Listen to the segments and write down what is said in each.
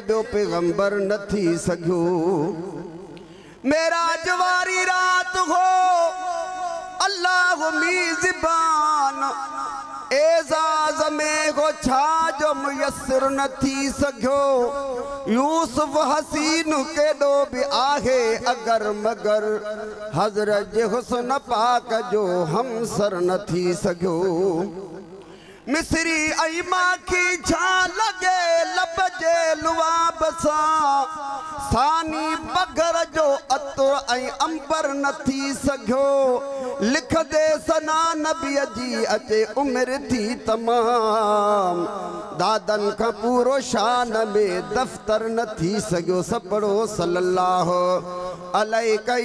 बो पैगंबर न थी सघियो। मेराज वारी रात हो अल्लाह मीज़बान एजाज में हो छाजो मुयसर न थी सघियो। यूसुफ हसीन केॾो बि आहे अगर मगर हज़रत जे हुस्न पाक जो हमसर न थी सघियो। मिस्री ऐं माखी छा लॻे लब जे लुआब सां सानी बगर जो अतुर ऐं अंबर न थी सघियो। लिखदे सना नबीअ जी अचे उमिरि थी तमाम दादन खां पूरो शान में दफ़्तर न थी सघियो। सपड़ो सल्लल्लाहु अलैका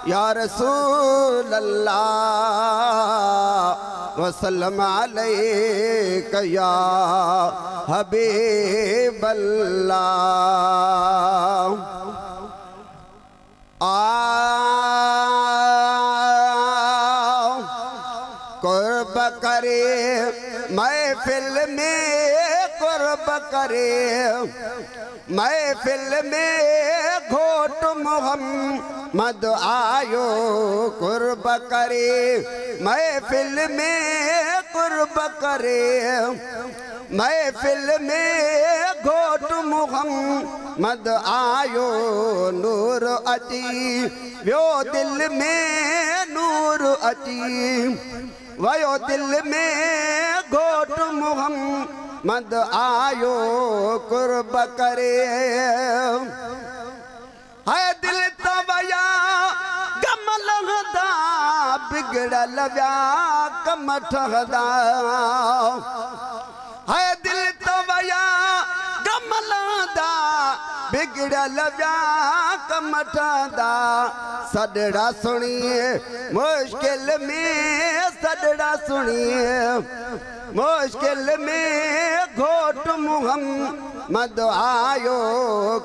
या रसूल अल्लाह वसल्लम अलैका या हबीब अल्लाह। कुर्ब करे महफिल में कुर्ब करे महफिल में घोट मोहम्मद आयो। कुर्ब करे महफिल में कुर्ब करे महफिल में घोट मोहम्मद आयो। नूर अची वियो दिल में नूर अची वयो दिल में घोट मोहम्मद आयो। कुर्ब करे है दिल तवया गम लगदा बिगड़ल व्या कम ठहदा। है दिल तवया गम लगदा बिगड़ल व्या कम ठहदा। सदड़ा सुनिए मुश्किल में सदड़ा सुनिए मुश्किल में घोट मोहम्मद आयो।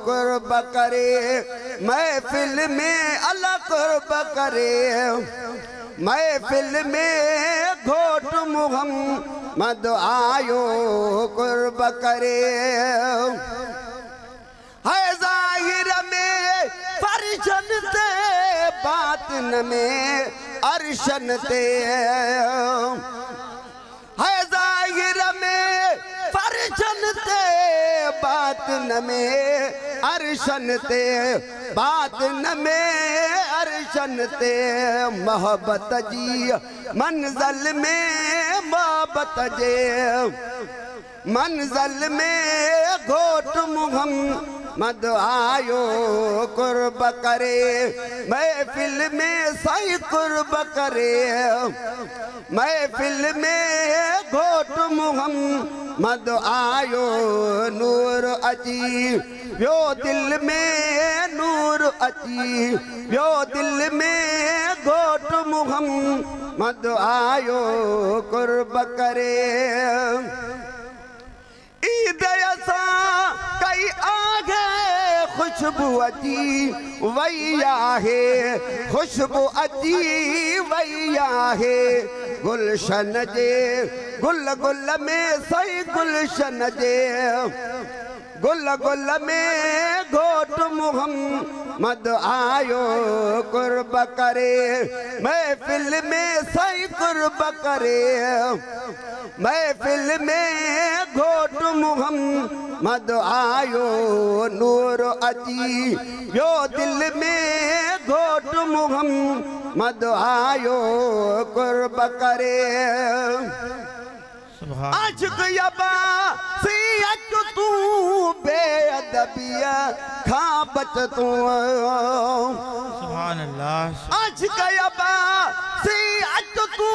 कुर्ब करे महफिल में अल्लाह कुर्ब करे महफिल में घोट मोहम्मद आयो। कुर्ब करे है ज़ाहिर में फर्शन ते बातिन में अरशन ते है ज़ाहिर में फर्शन ते बातिन में अरशन ते बातिन में अरशन ते। मोहब्बत जी मंज़िल में मोहब्बत जे मंज़िल में घोट मोहम्मद आयो। कुर्ब करे महफिल में साईं कुर्ब करे महफिल में घोट मोहम्मद आयो। नूर अची वियो दिल में नूर अची वियो दिल में घोट मोहम्मद आयो। कुर्ब करे ईद असां कई आगे खुशबू अची वई आहे खुशबू अची वई आहे। गुलशन जे गुल गुल में सही गुलशन जे गुल गुल में घोट मोहम्मद आयो। कुर्ब करे महफिल में सही कुर्ब करे महफिल में घोट मोहम्मद आयो। नूर अची वियो दिल में घोट मोहम्मद आयो। कुर्ब करे आशिक़ यबा सियत तू बेअदबिया खां बच तू। सुभान अल्लाह। आशिक़ यबा सियत तू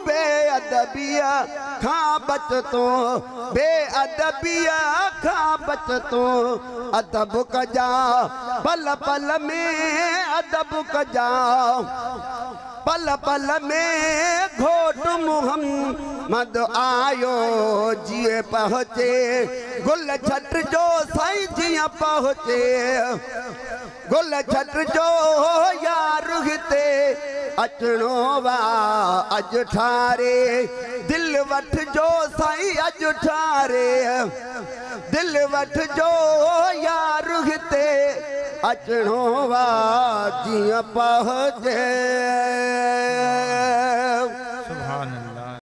बेअदबिया खां बच तू बेअदबिया खां बच तू। अदब कजा पल पल में अदब कजा पल पल में घोट मुहम्मद आयो जिए पहुँचे गुल छट जो साईं जिया पहुँचे गुल छट जो यार हिते अचणो वा अज ठारे दिल वठ जो साईं अज ठारे दिल वठ जो यार हिते अचणो वा जिया पहुँचे।